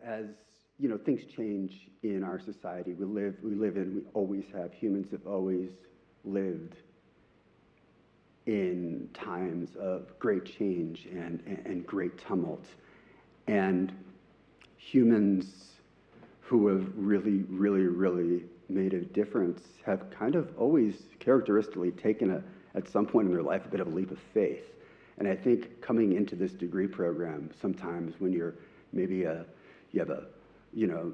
as you know, things change in our society. We always have, humans have always lived in times of great change and great tumult. And humans who have really made a difference have kind of always characteristically taken at some point in their life, a bit of a leap of faith. And I think coming into this degree program, sometimes when you're maybe you have a, you know,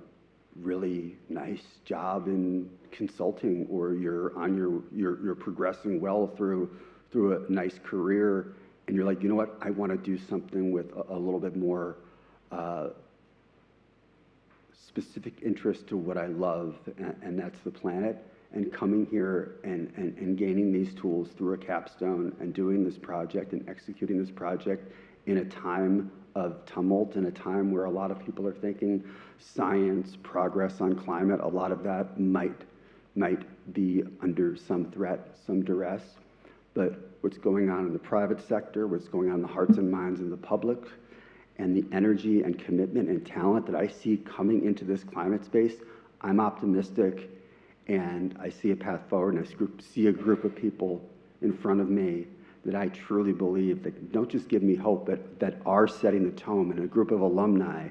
really nice job in consulting, or you're progressing well through a nice career, and you're like, you know what, I want to do something with a little bit more specific interest to what I love, and that's the planet. And coming here and gaining these tools through a capstone and doing this project and executing this project in a time of tumult, in a time where a lot of people are thinking science, progress on climate, a lot of that might be under some threat, some duress. But what's going on in the private sector, what's going on in the hearts and minds of the public, and the energy and commitment and talent that I see coming into this climate space, I'm optimistic. And I see a path forward, and I see a group of people in front of me that I truly believe that don't just give me hope, but that are setting the tone, and a group of alumni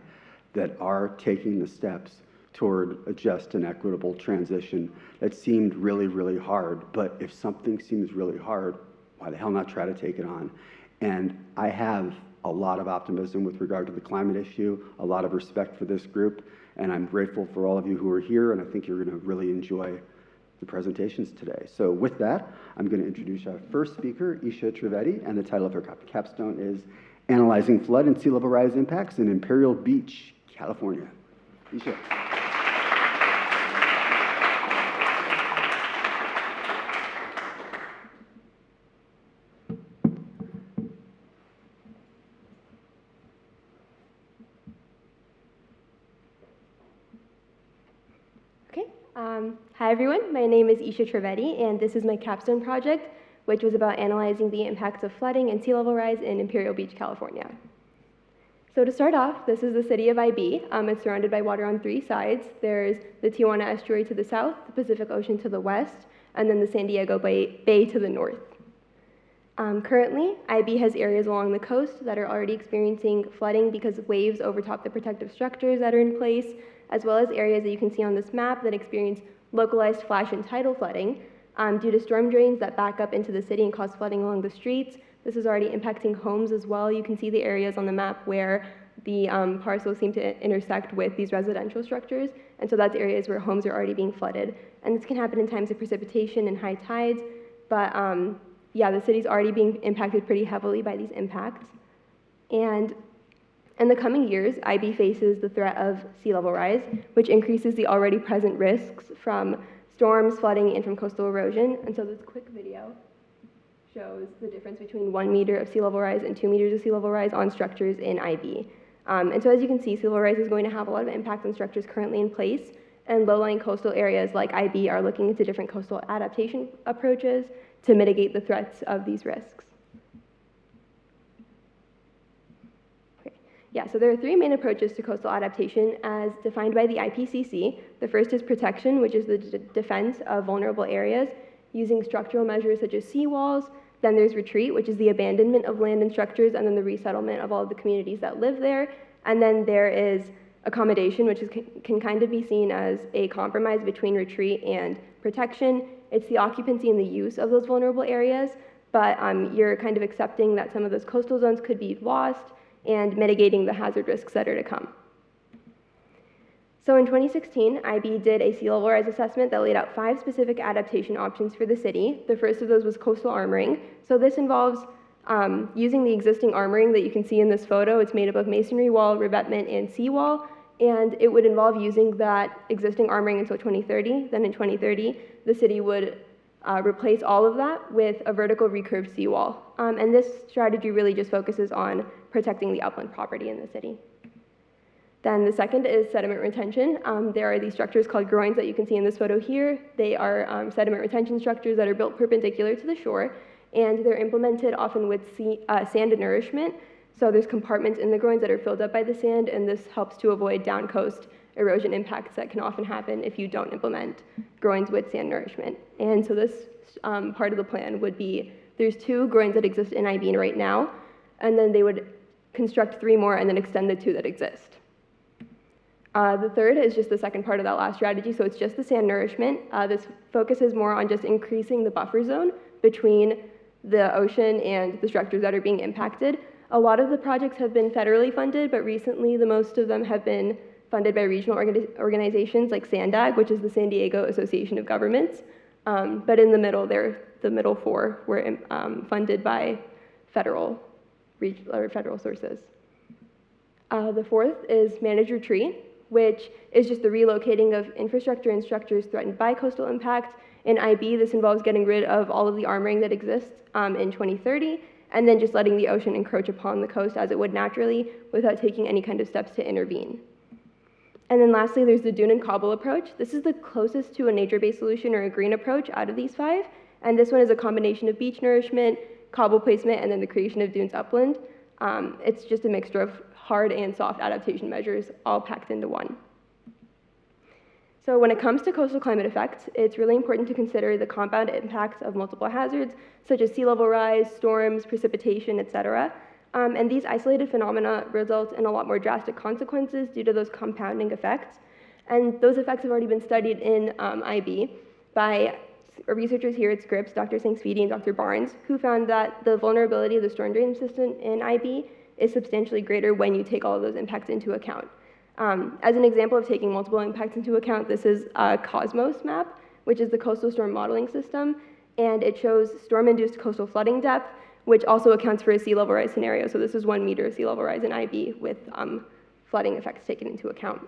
that are taking the steps toward a just and equitable transition that seemed really hard. But if something seems really hard, why the hell not try to take it on? And I have a lot of optimism with regard to the climate issue, a lot of respect for this group, and I'm grateful for all of you who are here, and I think you're going to really enjoy the presentations today. So with that, I'm going to introduce our first speaker, Isha Trivedi, and the title of her capstone is Analyzing Flood and Sea Level Rise Impacts in Imperial Beach, California. Isha. Hi everyone, my name is Isha Trivedi, and this is my capstone project, which was about analyzing the impacts of flooding and sea level rise in Imperial Beach, California. So to start off, this is the city of IB. It's surrounded by water on three sides. There's the Tijuana estuary to the south, the Pacific Ocean to the west, and then the San Diego Bay to the north. Currently, IB has areas along the coast that are already experiencing flooding because waves overtop the protective structures that are in place, as well as areas that you can see on this map that experience localized flash and tidal flooding due to storm drains that back up into the city and cause flooding along the streets. This is already impacting homes as well. You can see the areas on the map where the parcels seem to intersect with these residential structures, and so that's areas where homes are already being flooded. And this can happen in times of precipitation and high tides, but yeah, the city's already being impacted pretty heavily by these impacts. And in the coming years, IB faces the threat of sea level rise, which increases the already present risks from storms, flooding, and from coastal erosion. And so this quick video shows the difference between 1 meter of sea level rise and 2 meters of sea level rise on structures in IB. And so as you can see, sea level rise is going to have a lot of impact on structures currently in place, and low-lying coastal areas like IB are looking into different coastal adaptation approaches to mitigate the threats of these risks. Yeah, so there are three main approaches to coastal adaptation as defined by the IPCC. The first is protection, which is the defense of vulnerable areas using structural measures such as seawalls. Then there's retreat, which is the abandonment of land and structures, and then the resettlement of all of the communities that live there. And then there is accommodation, which can kind of be seen as a compromise between retreat and protection. It's the occupancy and the use of those vulnerable areas, but you're kind of accepting that some of those coastal zones could be lost and mitigating the hazard risks that are to come. So in 2016, IB did a sea level rise assessment that laid out 5 specific adaptation options for the city. The first of those was coastal armoring. So this involves using the existing armoring that you can see in this photo. It's made up of masonry wall, revetment, and seawall, and it would involve using that existing armoring until 2030. Then in 2030, the city would replace all of that with a vertical recurved seawall. And this strategy really just focuses on protecting the upland property in the city. Then the second is sediment retention. There are these structures called groins that you can see in this photo here. They are sediment retention structures that are built perpendicular to the shore, and they're implemented often with sand and nourishment So there's compartments in the groins that are filled up by the sand, and this helps to avoid down coast erosion impacts that can often happen if you don't implement groins with sand nourishment. And so this part of the plan would be, there's 2 groins that exist in IB right now, and then they would construct 3 more and then extend the 2 that exist. The third is just the second part of that last strategy, so it's just the sand nourishment. This focuses more on just increasing the buffer zone between the ocean and the structures that are being impacted. A lot of the projects have been federally funded, but recently the most of them have been funded by regional organizations like SANDAG, which is the San Diego Association of Governments. But in the middle, the middle 4 were funded by federal sources. The fourth is Manage Retreat, which is just the relocating of infrastructure and structures threatened by coastal impact. In IB, this involves getting rid of all of the armoring that exists in 2030, and then just letting the ocean encroach upon the coast as it would naturally without taking any kind of steps to intervene. And then lastly, there's the dune and cobble approach. This is the closest to a nature-based solution or a green approach out of these 5, and this one is a combination of beach nourishment, cobble placement, and then the creation of dunes upland. It's just a mixture of hard and soft adaptation measures all packed into one. So when it comes to coastal climate effects, it's really important to consider the compound impacts of multiple hazards, such as sea level rise, storms, precipitation, etc. And these isolated phenomena result in a lot more drastic consequences due to those compounding effects. And those effects have already been studied in IB by researchers here at Scripps, Dr. Trivedi and Dr. Barnes, who found that the vulnerability of the storm drain system in IB is substantially greater when you take all of those impacts into account. As an example of taking multiple impacts into account, this is a Cosmos map, which is the coastal storm modeling system, and it shows storm-induced coastal flooding depth, which also accounts for a sea level rise scenario. So this is 1 meter sea level rise in IB with flooding effects taken into account.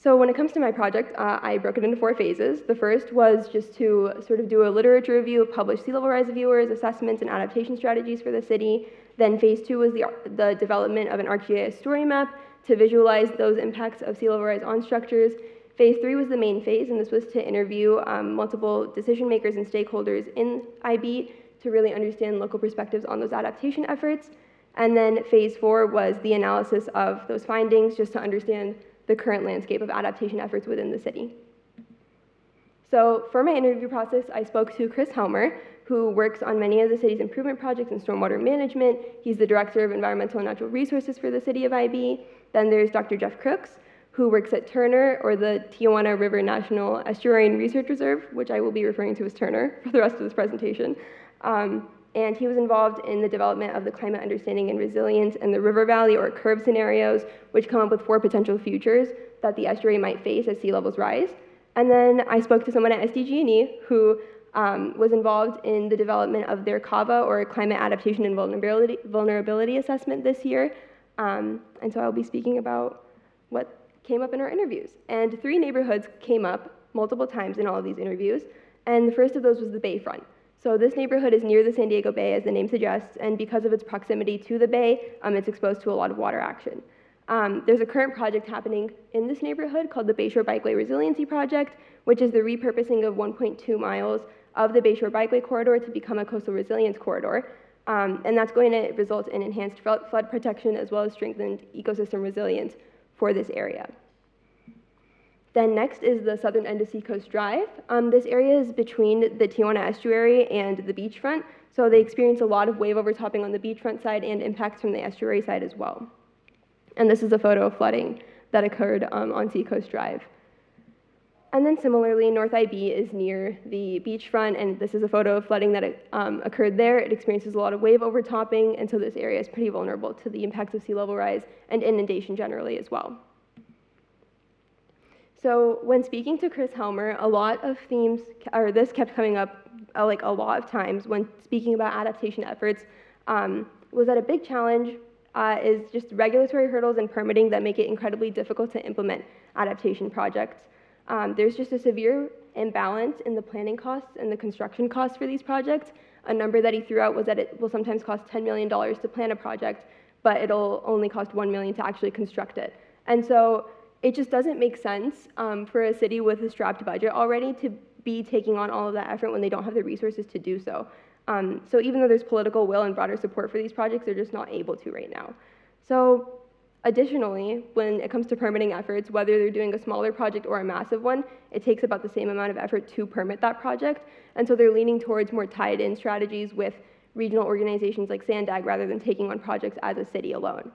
So when it comes to my project, I broke it into 4 phases. The first was just to sort of do a literature review of published sea level rise viewers, assessments, and adaptation strategies for the city. Then phase 2 was the development of an ArcGIS story map to visualize those impacts of sea level rise on structures. Phase 3 was the main phase, and this was to interview multiple decision makers and stakeholders in IB to really understand local perspectives on those adaptation efforts. And then phase 4 was the analysis of those findings just to understand the current landscape of adaptation efforts within the city. So for my interview process, I spoke to Chris Helmer, who works on many of the city's improvement projects in stormwater management. He's the Director of Environmental and Natural Resources for the city of IB. Then there's Dr. Jeff Crooks, who works at Turner, or the Tijuana River National Estuarine Research Reserve, which I will be referring to as Turner for the rest of this presentation. And he was involved in the development of the climate understanding and resilience in the river valley or curve scenarios, which come up with 4 potential futures that the estuary might face as sea levels rise. And then I spoke to someone at SDG&E who was involved in the development of their CAVA, or Climate Adaptation and Vulnerability Assessment this year. And so I'll be speaking about what came up in our interviews. And 3 neighborhoods came up multiple times in all of these interviews, and the first of those was the Bayfront. So this neighborhood is near the San Diego Bay, as the name suggests, and because of its proximity to the bay, it's exposed to a lot of water action. There's a current project happening in this neighborhood called the Bayshore Bikeway Resiliency Project, which is the repurposing of 1.2 miles of the Bayshore Bikeway corridor to become a coastal resilience corridor. And that's going to result in enhanced flood protection as well as strengthened ecosystem resilience for this area. Then next is the southern end of Seacoast Drive. This area is between the Tijuana estuary and the beachfront, so they experience a lot of wave overtopping on the beachfront side and impacts from the estuary side as well. And this is a photo of flooding that occurred on Seacoast Drive. And then similarly, North IB is near the beachfront, and this is a photo of flooding that occurred there. It experiences a lot of wave overtopping, and so this area is pretty vulnerable to the impacts of sea level rise and inundation generally as well. So when speaking to Chris Helmer, a lot of themes, or this kept coming up like a lot of times when speaking about adaptation efforts, was that a big challenge is just regulatory hurdles and permitting that make it incredibly difficult to implement adaptation projects. There's just a severe imbalance in the planning costs and the construction costs for these projects. A number that he threw out was that it will sometimes cost $10 million to plan a project, but it'll only cost $1 million to actually construct it. And so it just doesn't make sense for a city with a strapped budget already to be taking on all of that effort when they don't have the resources to do so. So even though there's political will and broader support for these projects, they're just not able to right now. So additionally, when it comes to permitting efforts, whether they're doing a smaller project or a massive one, it takes about the same amount of effort to permit that project. And so they're leaning towards more tied-in strategies with regional organizations like SANDAG rather than taking on projects as a city alone.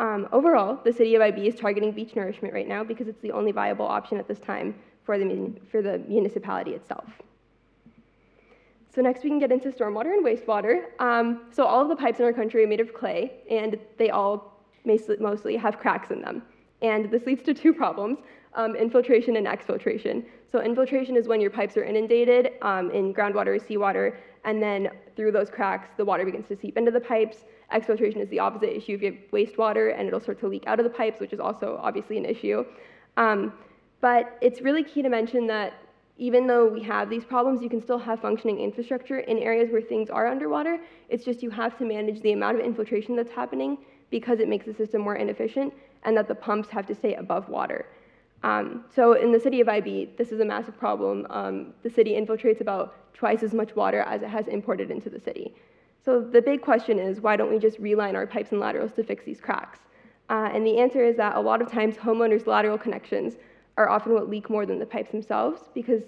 Overall, the city of IB is targeting beach nourishment right now because it's the only viable option at this time for the municipality itself. So next we can get into stormwater and wastewater. So all of the pipes in our country are made of clay, and they all mostly have cracks in them. And this leads to two problems, infiltration and exfiltration. So infiltration is when your pipes are inundated in groundwater or seawater, and then through those cracks, the water begins to seep into the pipes. Exfiltration is the opposite issue. If you have wastewater, and it'll start to leak out of the pipes, which is also obviously an issue. But it's really key to mention that even though we have these problems, you can still have functioning infrastructure in areas where things are underwater. It's just you have to manage the amount of infiltration that's happening because it makes the system more inefficient, and that the pumps have to stay above water. So in the city of IB, this is a massive problem. The city infiltrates about twice as much water as it has imported into the city. So the big question is, why don't we just reline our pipes and laterals to fix these cracks? And the answer is that a lot of times homeowners' lateral connections are often what leak more than the pipes themselves because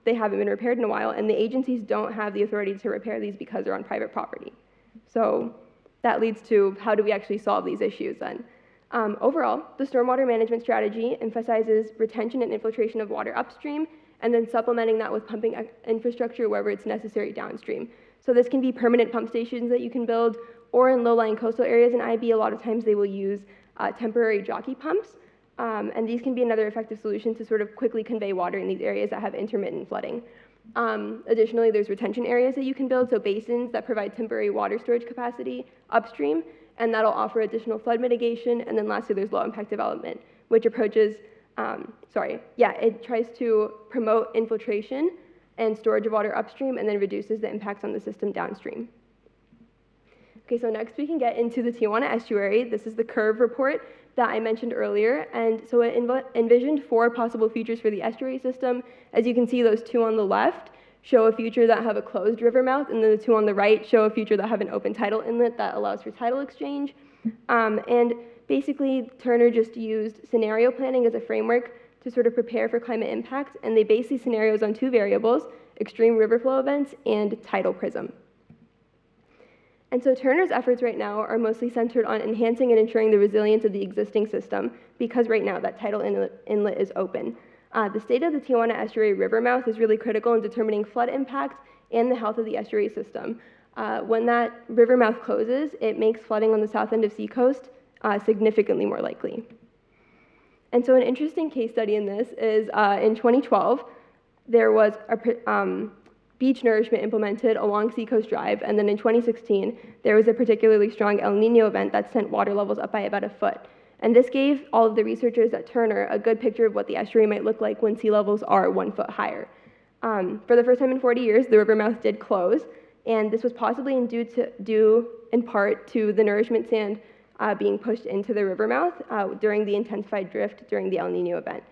they haven't been repaired in a while, and the agencies don't have the authority to repair these because they're on private property. So that leads to how do we actually solve these issues then? Overall, the stormwater management strategy emphasizes retention and infiltration of water upstream, and then supplementing that with pumping infrastructure wherever it's necessary downstream. So this can be permanent pump stations that you can build, or in low-lying coastal areas in IB, a lot of times they will use temporary jockey pumps, and these can be another effective solution to sort of quickly convey water in these areas that have intermittent flooding. Additionally, there's retention areas that you can build, so basins that provide temporary water storage capacity upstream, and that'll offer additional flood mitigation. And then lastly, there's low-impact development, which approaches, it tries to promote infiltration and storage of water upstream, and then reduces the impacts on the system downstream. Okay, so next we can get into the Tijuana estuary. This is the curve report that I mentioned earlier, and so it envisioned 4 possible futures for the estuary system. As you can see, those 2 on the left show a future that have a closed river mouth, and then the 2 on the right show a future that have an open tidal inlet that allows for tidal exchange. And basically, Turner just used scenario planning as a framework to sort of prepare for climate impacts, and they base these scenarios on 2 variables, extreme river flow events and tidal prism. And so Turner's efforts right now are mostly centered on enhancing and ensuring the resilience of the existing system, because right now that tidal inlet is open. The state of the Tijuana estuary river mouth is really critical in determining flood impacts and the health of the estuary system. When that river mouth closes, it makes flooding on the south end of Seacoast significantly more likely. And so an interesting case study in this is in 2012, there was a beach nourishment implemented along Seacoast Drive, and then in 2016, there was a particularly strong El Nino event that sent water levels up by about 1 foot. And this gave all of the researchers at Turner a good picture of what the estuary might look like when sea levels are 1 foot higher. For the first time in 40 years, the river mouth did close, and this was possibly due in part to the nourishment sand being pushed into the river mouth during the intensified drift during the El Nino event.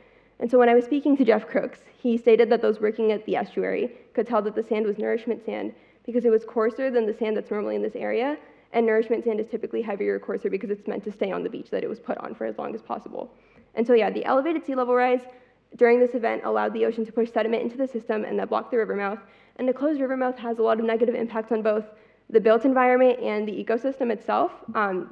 And so when I was speaking to Jeff Crooks, he stated that those working at the estuary could tell that the sand was nourishment sand because it was coarser than the sand that's normally in this area, and nourishment sand is typically heavier or coarser because it's meant to stay on the beach that it was put on for as long as possible. And so yeah, the elevated sea level rise during this event allowed the ocean to push sediment into the system and that blocked the river mouth, and the closed river mouth has a lot of negative impacts on both the built environment and the ecosystem itself.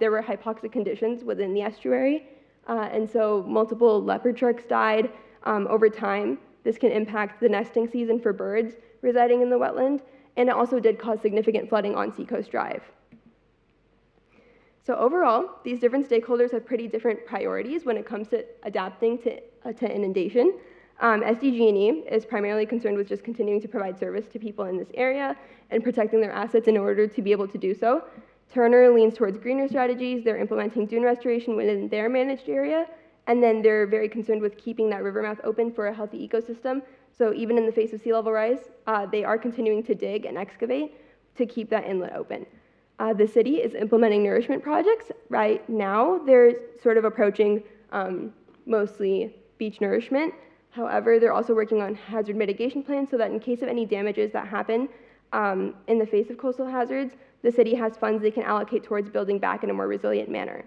There were hypoxic conditions within the estuary, and so multiple leopard sharks died over time. This can impact the nesting season for birds residing in the wetland, and it also did cause significant flooding on Seacoast Drive. So overall, these different stakeholders have pretty different priorities when it comes to adapting to inundation. SDG&E is primarily concerned with just continuing to provide service to people in this area and protecting their assets in order to be able to do so. Turner leans towards greener strategies. They're implementing dune restoration within their managed area, and then they're very concerned with keeping that river mouth open for a healthy ecosystem. So even in the face of sea level rise, they are continuing to dig and excavate to keep that inlet open. The city is implementing nourishment projects. Right now, they're sort of approaching mostly beach nourishment. However, they're also working on hazard mitigation plans so that in case of any damages that happen, in the face of coastal hazards, the city has funds they can allocate towards building back in a more resilient manner.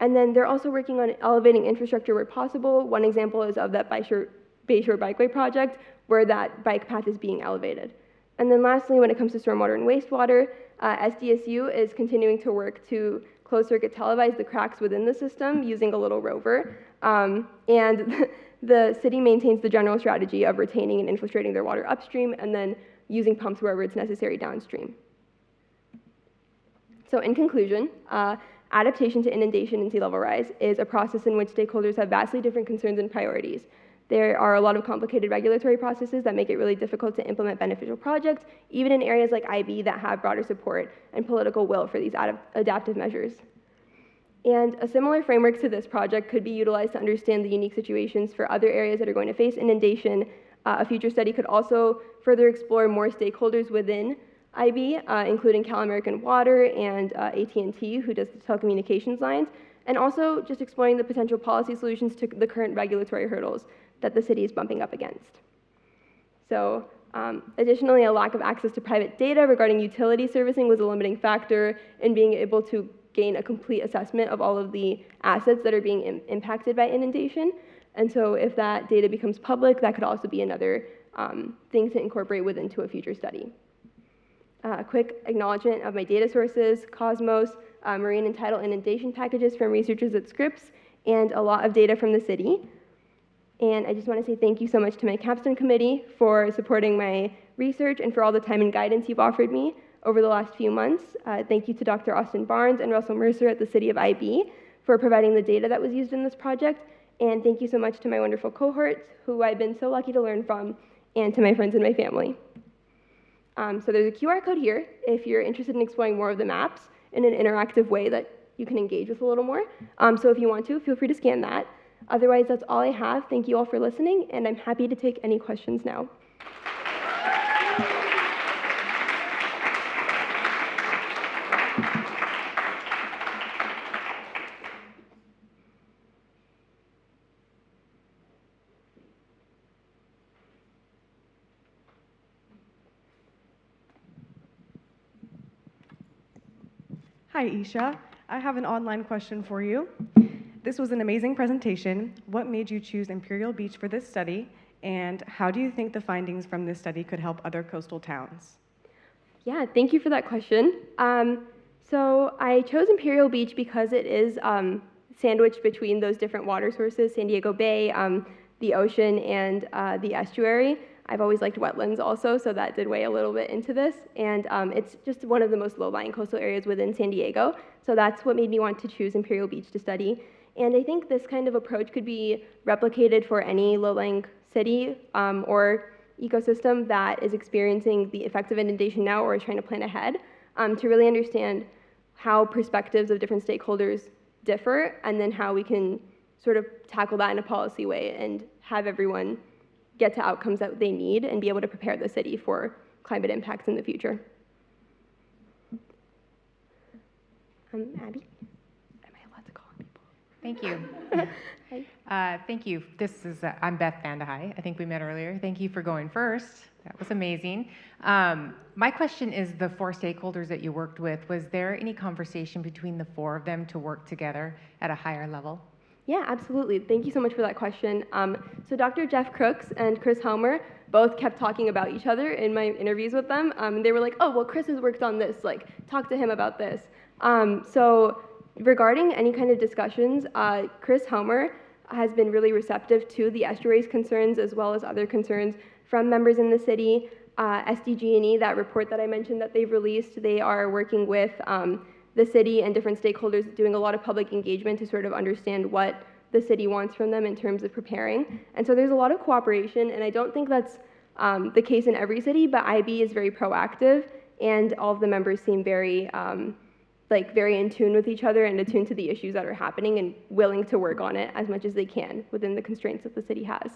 And then they're also working on elevating infrastructure where possible. One example is of that Bayshore Bikeway project, where that bike path is being elevated. And then lastly, when it comes to stormwater and wastewater, SDSU is continuing to work to closed-circuit televise the cracks within the system using a little rover. And the city maintains the general strategy of retaining and infiltrating their water upstream and then using pumps wherever it's necessary downstream. So in conclusion, adaptation to inundation and sea level rise is a process in which stakeholders have vastly different concerns and priorities. There are a lot of complicated regulatory processes that make it really difficult to implement beneficial projects, even in areas like IB that have broader support and political will for these adaptive measures. And a similar framework to this project could be utilized to understand the unique situations for other areas that are going to face inundation. A future study could also further explore more stakeholders within IB, including Cal American Water and AT&T, who does the telecommunications lines, and also just exploring the potential policy solutions to the current regulatory hurdles that the city is bumping up against. So additionally, a lack of access to private data regarding utility servicing was a limiting factor in being able to gain a complete assessment of all of the assets that are being impacted by inundation. And so if that data becomes public, that could also be another thing to incorporate into a future study. A quick acknowledgement of my data sources: Cosmos, marine and tidal inundation packages from researchers at Scripps, and a lot of data from the city. And I just want to say thank you so much to my capstone committee for supporting my research and for all the time and guidance you've offered me over the last few months. Thank you to Dr. Austin Barnes and Russell Mercer at the City of IB for providing the data that was used in this project. And thank you so much to my wonderful cohorts, who I've been so lucky to learn from, and to my friends and my family. So there's a QR code here if you're interested in exploring more of the maps in an interactive way that you can engage with a little more. So if you want to, feel free to scan that. Otherwise, that's all I have. Thank you all for listening, and I'm happy to take any questions now. Hi, Isha. I have an online question for you. This was an amazing presentation. What made you choose Imperial Beach for this study, and how do you think the findings from this study could help other coastal towns? Yeah, thank you for that question. So I chose Imperial Beach because it is sandwiched between those different water sources: San Diego Bay, the ocean, and the estuary. I've always liked wetlands also, so that did weigh a little bit into this. And it's just one of the most low-lying coastal areas within San Diego, so that's what made me want to choose Imperial Beach to study. And I think this kind of approach could be replicated for any low-lying city or ecosystem that is experiencing the effects of inundation now or is trying to plan ahead, to really understand how perspectives of different stakeholders differ, and then how we can sort of tackle that in a policy way and have everyone get to outcomes that they need and be able to prepare the city for climate impacts in the future. Abby? Am I allowed to call on people? Thank you. Hi. Thank you. I'm Beth Vandehei. I think we met earlier. Thank you for going first. That was amazing. My question is the 4 stakeholders that you worked with. Was there any conversation between the 4 of them to work together at a higher level? Yeah, absolutely. Thank you so much for that question. So Dr. Jeff Crooks and Chris Helmer both kept talking about each other in my interviews with them. They were like, oh, well, Chris has worked on this, like, talk to him about this. So regarding any kind of discussions, Chris Helmer has been really receptive to the estuary's concerns as well as other concerns from members in the city. SDG&E, that report that I mentioned that they've released, they are working with the city and different stakeholders, doing a lot of public engagement to sort of understand what the city wants from them in terms of preparing. And so there's a lot of cooperation, and I don't think that's the case in every city, but IB is very proactive, and all of the members seem very very in tune with each other and attuned to the issues that are happening and willing to work on it as much as they can within the constraints that the city has.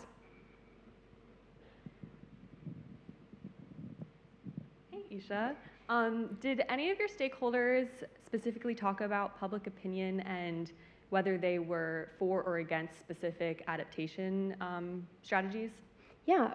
Hey, Isha. Did any of your stakeholders specifically talk about public opinion and whether they were for or against specific adaptation strategies? Yeah,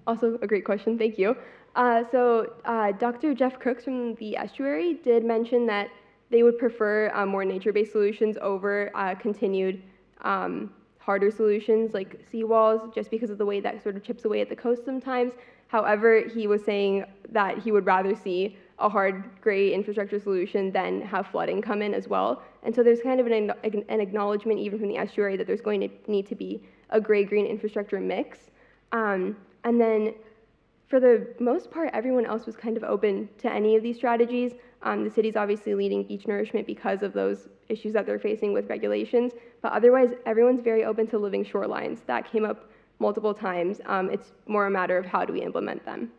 also a great question, thank you. Dr. Jeff Crooks from the estuary did mention that they would prefer more nature-based solutions over continued harder solutions like seawalls, just because of the way that sort of chips away at the coast sometimes. However, he was saying that he would rather see a hard gray infrastructure solution than have flooding come in as well. And so there's kind of an acknowledgement even from the estuary that there's going to need to be a gray-green infrastructure mix. And then for the most part, everyone else was kind of open to any of these strategies. The city's obviously leading beach nourishment because of those issues that they're facing with regulations, but otherwise, everyone's very open to living shorelines. That came up multiple times. It's more a matter of how do we implement them.